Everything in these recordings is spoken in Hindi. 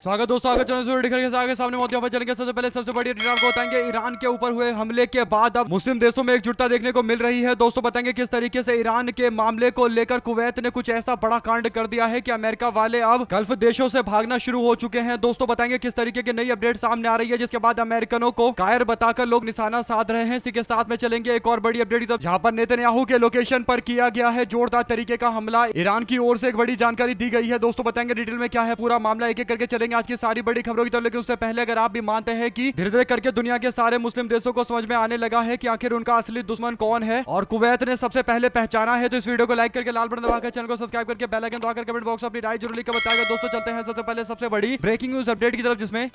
स्वागत दोस्तों, आगे चैनल से आगे सामने मौत पर चलेंगे। सबसे पहले सबसे बड़ी अपडेट आपको बताएंगे। ईरान के ऊपर हुए हमले के बाद अब मुस्लिम देशों में एकजुटता देखने को मिल रही है। दोस्तों बताएंगे किस तरीके से ईरान के मामले को लेकर कुवैत ने कुछ ऐसा बड़ा कांड कर दिया है कि अमेरिका वाले अब गल्फ देशों से भागना शुरू हो चुके हैं। दोस्तों बताएंगे किस तरीके की नई अपडेट सामने आ रही है, जिसके बाद अमेरिकनों को कायर बताकर लोग निशाना साध रहे हैं। इसी के साथ में चलेंगे एक और बड़ी अपडेट जहां पर नेतन्याहू के लोकेशन पर किया गया है जोरदार तरीके का हमला। ईरान की ओर से एक बड़ी जानकारी दी गई है। दोस्तों बताएंगे डिटेल में क्या है पूरा मामला, एक एक करके चलेंगे आज की सारी बड़ी खबरों की तरफ। लेकिन उससे पहले अगर आप भी मानते हैं कि धीरे धीरे करके दुनिया के सारे मुस्लिम देशों को समझ में आने लगा है कि आखिर उनका असली दुश्मन कौन है और कुवैत ने सबसे पहले पहचाना है, तो इस वीडियो को लाइक करके लाल बटन दबाकर चैनल को सब्सक्राइब करके बेल आइकन दबाकर कमेंट बॉक्स में अपनी राय जरूर लिखकर बताएगा। दोस्तों चलते हैं सबसे पहले सबसे बड़ी ब्रेकिंग न्यूज अपडेट की तरफ, जिसमें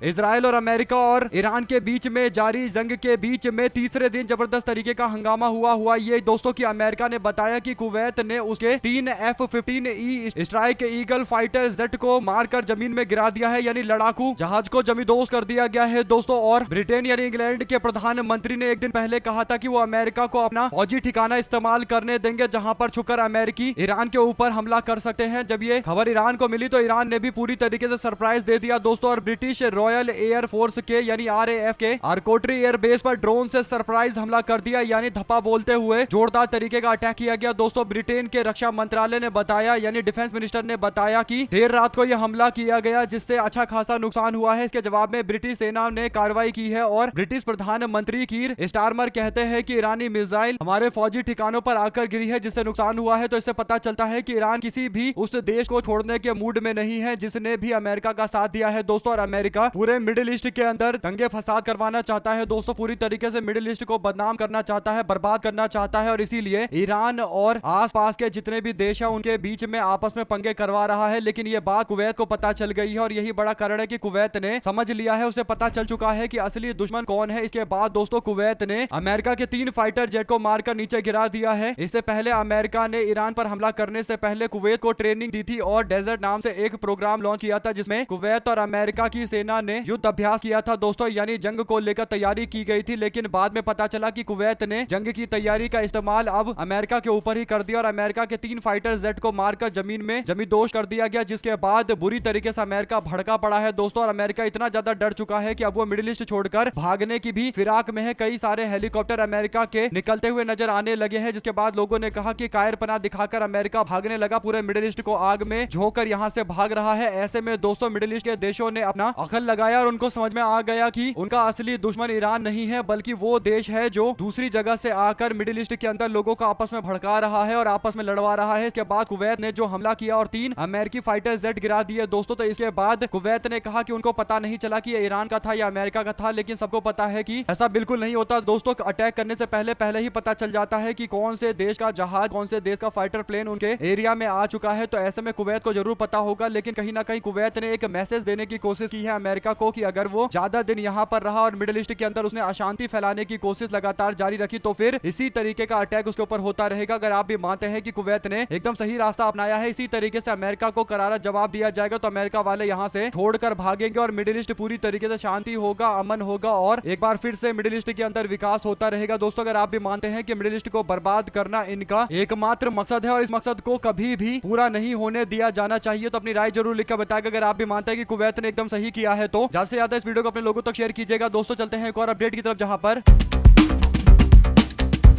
इजराइल और अमेरिका और ईरान के बीच में जारी जंग के बीच में तीसरे दिन जबरदस्त तरीके का हंगामा हुआ ये दोस्तों की अमेरिका ने बताया कि कुवैत ने उसके 3 F-15E strike eagle fighter jet को मारकर जमीन में गिरा दिया है, यानी लड़ाकू जहाज को जमींदोज कर दिया गया है दोस्तों। और ब्रिटेन यानी इंग्लैंड के प्रधानमंत्री ने एक दिन पहले कहा था कि वो अमेरिका को अपना फौजी ठिकाना इस्तेमाल करने देंगे, जहां पर छुपकर अमेरिकी ईरान के ऊपर हमला कर सकते हैं। जब ये खबर ईरान को मिली तो ईरान ने भी पूरी तरीके से सरप्राइज दे दिया दोस्तों, और ब्रिटिश रॉयल एयर फोर्स के यानी RAF के आर्कोट्री एयर बेस पर ड्रोन से सरप्राइज हमला कर दिया, यानी धप्पा बोलते हुए जोरदार तरीके का अटैक किया गया दोस्तों। ब्रिटेन के रक्षा मंत्रालय ने बताया, यानी डिफेंस मिनिस्टर ने बताया कि देर रात को यह हमला किया गया, जिससे अच्छा खासा नुकसान हुआ है। इसके जवाब में ब्रिटिश सेना ने कार्रवाई की है और ब्रिटिश प्रधानमंत्री कीर स्टारमर कहते हैं कि ईरानी मिसाइल हमारे फौजी ठिकानों पर आकर गिरी है, जिससे नुकसान हुआ है। तो इससे पता चलता है कि ईरान किसी भी उस देश को छोड़ने के मूड में नहीं है जिसने भी अमेरिका का साथ दिया है दोस्तों। और अमेरिका पूरे मिडिल ईस्ट के अंदर दंगे फसाद करवाना चाहता है दोस्तों, पूरी तरीके से मिडिल ईस्ट को बदनाम करना चाहता है, बर्बाद करना चाहता है, और इसीलिए ईरान और आसपास के जितने भी देश हैं उनके बीच में आपस में पंगे करवा रहा है। लेकिन ये बात कुवैत को पता चल गई है और यही बड़ा कारण है कि कुवैत ने समझ लिया है, उसे पता चल चुका है कि असली दुश्मन कौन है। इसके बाद दोस्तों कुवैत ने अमेरिका के 3 फाइटर जेट को मारकर नीचे गिरा दिया है। इससे पहले अमेरिका ने ईरान पर हमला करने से पहले कुवैत को ट्रेनिंग दी थी और डेजर्ट नाम से एक प्रोग्राम लॉन्च किया था, जिसमें कुवैत और अमेरिका की सेना ने युद्ध अभ्यास किया था दोस्तों, यानी जंग को लेकर तैयारी की गई थी। लेकिन बाद में पता चला कि कुवैत ने जंग की तैयारी का इस्तेमाल अब अमेरिका के ऊपर ही कर दिया और अमेरिका के 3 फाइटर जेट को मारकर जमीन में जमींदोज कर दिया गया, जिसके बाद बुरी तरीके से अमेरिका भड़का पड़ा है दोस्तों। और अमेरिका इतना ज्यादा डर चुका है कि अब वो मिडिल ईस्ट छोड़कर भागने की भी फिराक में है। कई सारे हेलीकॉप्टर अमेरिका के निकलते हुए नजर आने लगे हैं, जिसके बाद लोगों ने कहा कि कायरपना दिखाकर अमेरिका भागने लगा, पूरे मिडिल ईस्ट को आग में झोंककर यहां से भाग रहा है। ऐसे में दोस्तों मिडिल ईस्ट के देशों ने अपना अकल लगाया और उनको समझ में आ गया कि उनका असली दुश्मन ईरान नहीं है, बल्कि वो देश है जो दूसरी जगह से आकर मिडिल ईस्ट के अंदर लोगों को आपस में भड़का रहा है और आपस में लड़वा रहा है। इसके बाद कुवैत ने जो हमला किया और 3 अमेरिकी फाइटर जेट गिरा दिए दोस्तों, तो इसके बाद कुवैत ने कहा कि उनको पता नहीं चला कि ये ईरान का था या अमेरिका का था, लेकिन सबको पता है कि ऐसा बिल्कुल नहीं होता दोस्तों। अटैक करने से पहले ही पता चल जाता है कि कौन से देश का जहाज, कौन से देश का फाइटर प्लेन उनके एरिया में आ चुका है। तो ऐसे में कुवैत को जरूर पता होगा, लेकिन कहीं ना कहीं कुवैत ने एक मैसेज देने की कोशिश की है अमेरिका को कि अगर वो ज्यादा दिन यहाँ पर रहा और मिडिल ईस्ट के अंदर उसने अशांति फैलाने की कोशिश लगातार जारी रखी, तो फिर इसी तरीके का अटैक उसके ऊपर होता रहेगा। अगर आप भी मानते हैं कि कुवैत ने एकदम सही रास्ता अपनाया है, इसी तरीके से अमेरिका को करारा जवाब दिया जाएगा, तो अमेरिका वाले यहाँ से छोड़कर भागेंगे और मिडिल ईस्ट पूरी तरीके से शांति होगा, अमन होगा और एक बार फिर से मिडिल ईस्ट के अंदर विकास होता रहेगा दोस्तों। अगर आप भी मानते हैं कि मिडिल ईस्ट को बर्बाद करना इनका एकमात्र मकसद है और इस मकसद को कभी भी पूरा नहीं होने दिया जाना चाहिए, तो अपनी राय जरूर लिखकर बताएगा। अगर आप भी मानते हैं कि कुवैत ने एकदम सही किया है तो ज्यादा से ज्यादा इस वीडियो को अपने लोगों तक शेयर कीजिएगा। दोस्तों चलते हैं एक और अपडेट की तरफ, जहां पर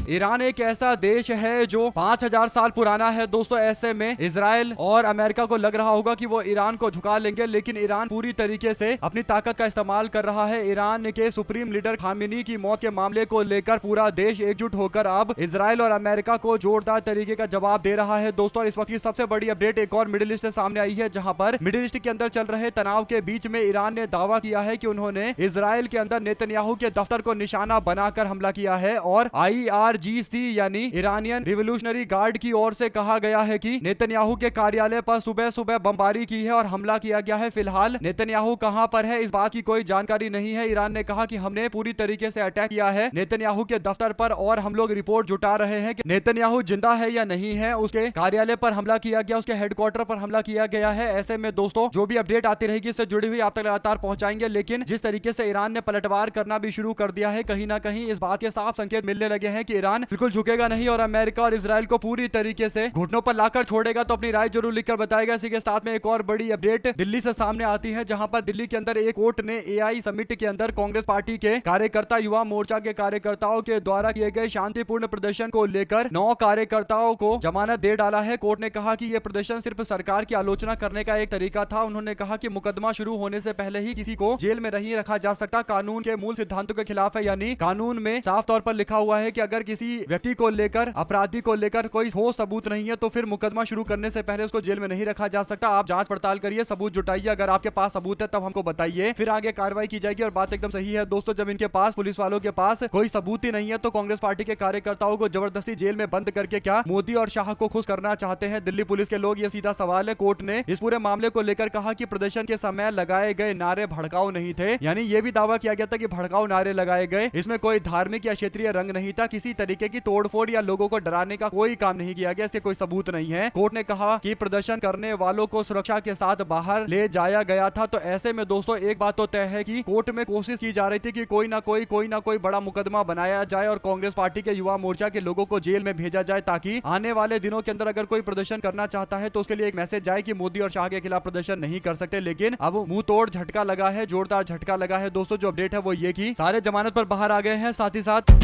ईरान एक ऐसा देश है जो 5000 साल पुराना है दोस्तों। ऐसे में इजराइल और अमेरिका को लग रहा होगा कि वो ईरान को झुका लेंगे, लेकिन ईरान पूरी तरीके से अपनी ताकत का इस्तेमाल कर रहा है। ईरान के सुप्रीम लीडर खामेनी की मौत के मामले को लेकर पूरा देश एकजुट होकर अब इजराइल और अमेरिका को जोरदार तरीके का जवाब दे रहा है दोस्तों। और इस वक्त की सबसे बड़ी अपडेट एक और मिडिल ईस्ट से सामने आई है, जहां पर मिडिल ईस्ट के अंदर चल रहे तनाव के बीच में ईरान ने दावा किया है कि उन्होंने इजराइल के अंदर नेतन्याहू के दफ्तर को निशाना बनाकर हमला किया है। और IRGC यानी ईरानियन रिवोल्यूशनरी गार्ड की ओर से कहा गया है कि नेतन्याहू के कार्यालय पर सुबह सुबह बमबारी की है और हमला किया गया है। फिलहाल नेतन्याहू कहां पर है इस बात की कोई जानकारी नहीं है। ईरान ने कहा कि हमने पूरी तरीके से अटैक किया है नेतन्याहू के दफ्तर पर और हम लोग रिपोर्ट जुटा रहे हैं कि नेतन्याहू जिंदा है या नहीं है। उसके कार्यालय पर हमला किया गया, उसके हेडक्वार्टर पर हमला किया गया है। ऐसे में दोस्तों जो भी अपडेट आती रहेगी इससे जुड़ी हुई आप तक लगातार पहुंचाएंगे, लेकिन जिस तरीके से ईरान ने पलटवार करना भी शुरू कर दिया है, कहीं ना कहीं इस बात के साफ संकेत मिलने लगे हैं कि ईरान बिल्कुल झुकेगा नहीं और अमेरिका और इसराइल को पूरी तरीके से घुटनों पर लाकर छोड़ेगा। तो अपनी राय जरूर लिखकर बताएगा। इसी के साथ में एक और बड़ी अपडेट दिल्ली से सामने आती है, जहां पर दिल्ली के अंदर एक कोर्ट ने एआई समिट के अंदर कांग्रेस पार्टी के कार्यकर्ता, युवा मोर्चा के कार्यकर्ताओं के द्वारा किए गए शांतिपूर्ण प्रदर्शन को लेकर 9 कार्यकर्ताओं को जमानत दे डाला है। कोर्ट ने कहा कि यह प्रदर्शन सिर्फ सरकार की आलोचना करने का एक तरीका था। उन्होंने कहा कि मुकदमा शुरू होने से पहले ही किसी को जेल में नहीं रखा जा सकता, कानून के मूल सिद्धांतों के खिलाफ है। यानी कानून में साफ तौर पर लिखा हुआ है कि अगर किसी व्यक्ति को लेकर, अपराधी को लेकर कोई ठोस सबूत नहीं है तो फिर मुकदमा शुरू करने से पहले उसको जेल में नहीं रखा जा सकता। आप जांच पड़ताल करिए, सबूत जुटाइए, अगर आपके पास सबूत है तब हमको बताइए, फिर आगे कार्रवाई की जाएगी। और बात एकदम सही है दोस्तों, जब इनके पास, पुलिस वालों के पास कोई सबूत ही नहीं है तो कांग्रेस पार्टी के कार्यकर्ताओं को जबरदस्ती जेल में बंद करके क्या मोदी और शाह को खुश करना चाहते हैं दिल्ली पुलिस के लोग? ये सीधा सवाल है। कोर्ट ने इस पूरे मामले को लेकर कहा कि प्रदर्शन के समय लगाए गए नारे भड़काऊ नहीं थे। यानी ये भी दावा किया गया था कि भड़काऊ नारे लगाए गए, इसमें कोई धार्मिक या क्षेत्रीय रंग नहीं था, किसी तरीके की तोड़फोड़ या लोगों को डराने का कोई काम नहीं किया गया, इसके कोई सबूत नहीं है। कोर्ट ने कहा कि प्रदर्शन करने वालों को सुरक्षा के साथ बाहर ले जाया गया था। तो ऐसे में दोस्तों एक बात तो तय है कि कोर्ट में कोशिश की जा रही थी कि कोई ना कोई बड़ा मुकदमा बनाया जाए और कांग्रेस पार्टी के युवा मोर्चा के लोगों को जेल में भेजा जाए, ताकि आने वाले दिनों के अंदर अगर कोई प्रदर्शन करना चाहता है तो उसके लिए एक मैसेज जाए कि मोदी और शाह के खिलाफ प्रदर्शन नहीं कर सकते। लेकिन अब मुंह तोड़ झटका लगा है, जोरदार झटका लगा है दोस्तों। जो अपडेट है वो ये कि सारे जमानत पर बाहर आ गए हैं। साथ ही साथ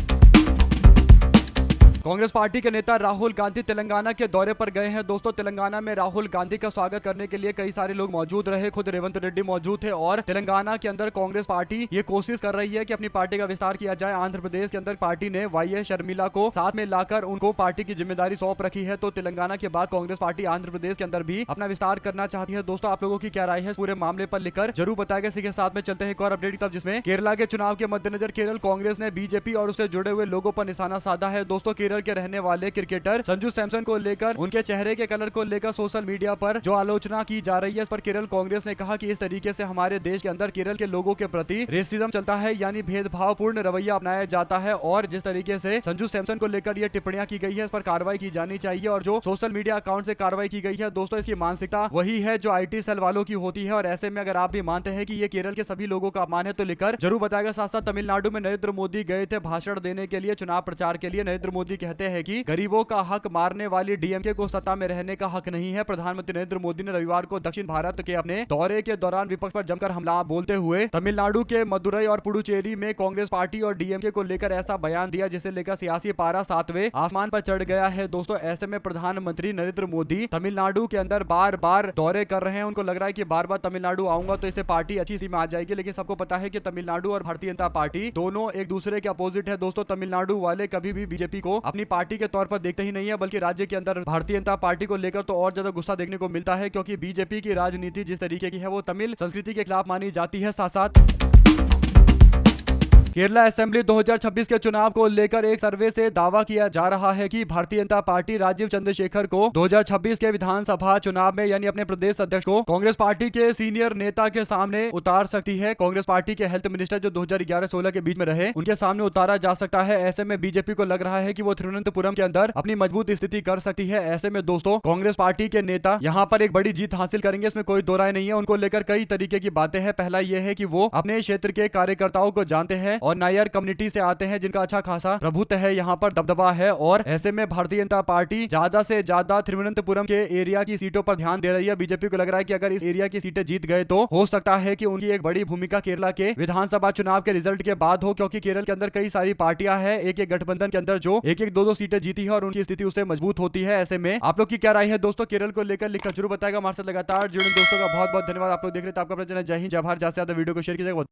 कांग्रेस पार्टी के नेता राहुल गांधी तेलंगाना के दौरे पर गए हैं दोस्तों। तेलंगाना में राहुल गांधी का स्वागत करने के लिए कई सारे लोग मौजूद रहे, खुद रेवंत रेड्डी मौजूद थे। और तेलंगाना के अंदर कांग्रेस पार्टी ये कोशिश कर रही है कि अपनी पार्टी का विस्तार किया जाए। आंध्र प्रदेश के अंदर पार्टी ने वाई शर्मिला को साथ में लाकर उनको पार्टी की जिम्मेदारी सौंप रखी है। तो तेलंगाना के बाद कांग्रेस पार्टी आंध्र प्रदेश के अंदर भी अपना विस्तार करना चाहती है। दोस्तों आप लोगों की क्या राय है पूरे मामले पर लिखकर जरूर बताएगा। इसी के साथ में चलते हैं एक और अपडेट तब, जिसमें केरला के चुनाव के मद्देनजर केरल कांग्रेस ने बीजेपी और उससे जुड़े हुए लोगों पर निशाना साधा है। दोस्तों केरल के रहने वाले क्रिकेटर संजू सैमसन को लेकर, उनके चेहरे के कलर को लेकर सोशल मीडिया पर जो आलोचना की जा रही है, इस पर केरल कांग्रेस ने कहा कि इस तरीके से हमारे देश के अंदर केरल के लोगों के प्रति रेसिज्म चलता है, यानी भेदभावपूर्ण रवैया अपनाया जाता है। और जिस तरीके से संजू सैमसन को लेकर ये टिप्पणियां की गई है, इस पर कार्रवाई की जानी चाहिए। और जो सोशल मीडिया अकाउंट से कार्रवाई की गई है दोस्तों, इसकी मानसिकता वही है जो IT सेल वालों की होती है। और ऐसे में अगर आप भी मानते हैं कि ये केरल के सभी लोगों का अपमान है तो लिखकर जरूर बताएगा। साथ साथ तमिलनाडु में नरेंद्र मोदी गए थे भाषण देने के लिए, चुनाव प्रचार के लिए। नरेंद्र मोदी कहते हैं कि गरीबों का हक मारने वाली DMK को सत्ता में रहने का हक नहीं है। प्रधानमंत्री नरेंद्र मोदी ने रविवार को दक्षिण भारत के अपने दौरे के दौरान विपक्ष पर जमकर हमला बोलते हुए तमिलनाडु के मदुरई और पुडुचेरी में कांग्रेस पार्टी और DMK को लेकर ऐसा बयान दिया जिसे लेकर सियासी पारा 7वें आसमान पर चढ़ गया है दोस्तों। ऐसे में प्रधानमंत्री नरेंद्र मोदी तमिलनाडु के अंदर बार बार दौरे कर रहे हैं। उनको लग रहा है कि बार बार तमिलनाडु आऊंगा तो इसे पार्टी अच्छी सी में आ जाएगी। लेकिन सबको पता है कि तमिलनाडु और भारतीय जनता पार्टी दोनों एक दूसरे के अपोजिट है दोस्तों। तमिलनाडु वाले कभी भी बीजेपी को अपनी पार्टी के तौर पर देखते ही नहीं है, बल्कि राज्य के अंदर भारतीय जनता पार्टी को लेकर तो और ज्यादा गुस्सा देखने को मिलता है, क्योंकि बीजेपी की राजनीति जिस तरीके की है वो तमिल संस्कृति के खिलाफ मानी जाती है। साथ साथ केरला असेंबली 2026 के चुनाव को लेकर एक सर्वे से दावा किया जा रहा है कि भारतीय जनता पार्टी राजीव चंद्रशेखर को 2026 के विधानसभा चुनाव में यानी अपने प्रदेश अध्यक्ष को कांग्रेस पार्टी के सीनियर नेता के सामने उतार सकती है। कांग्रेस पार्टी के हेल्थ मिनिस्टर जो 2011-16 के बीच में रहे, उनके सामने उतारा जा सकता है। ऐसे में बीजेपी को लग रहा है कि वो तिरुवनंतपुरम के अंदर अपनी मजबूत स्थिति कर सकती है। ऐसे में दोस्तों कांग्रेस पार्टी के नेता यहाँ पर एक बड़ी जीत हासिल करेंगे, इसमें कोई दो राय नहीं है। उनको लेकर कई तरीके की बातें हैं। पहला यह है कि वो अपने क्षेत्र के कार्यकर्ताओं को जानते हैं और नायर कम्युनिटी से आते हैं, जिनका अच्छा खासा प्रभुत्व है, यहाँ पर दबदबा है। और ऐसे में भारतीय जनता पार्टी ज्यादा से ज्यादा तिरुवनंतपुरम के एरिया की सीटों पर ध्यान दे रही है। बीजेपी को लग रहा है कि अगर इस एरिया की सीटें जीत गए तो हो सकता है कि उनकी एक बड़ी भूमिका केरला के विधानसभा चुनाव के रिजल्ट के बाद हो, क्योंकि केरल के अंदर कई सारी पार्टियां हैं एक एक गठबंधन के अंदर जो एक एक दो सीटें जीती है और उनकी स्थिति उससे मजबूत होती है। ऐसे में आप लोग की क्या राय है दोस्तों केरल को लेकर लिखकर जरूर बताएगा। हमारे साथ लगातार जुड़े दोस्तों का बहुत बहुत धन्यवाद। आप लोग देख रहे थे आपका अपना चैनल जय हिंद जय भारत। ज्यादा से ज्यादा वीडियो को शेयर कीजिएगा।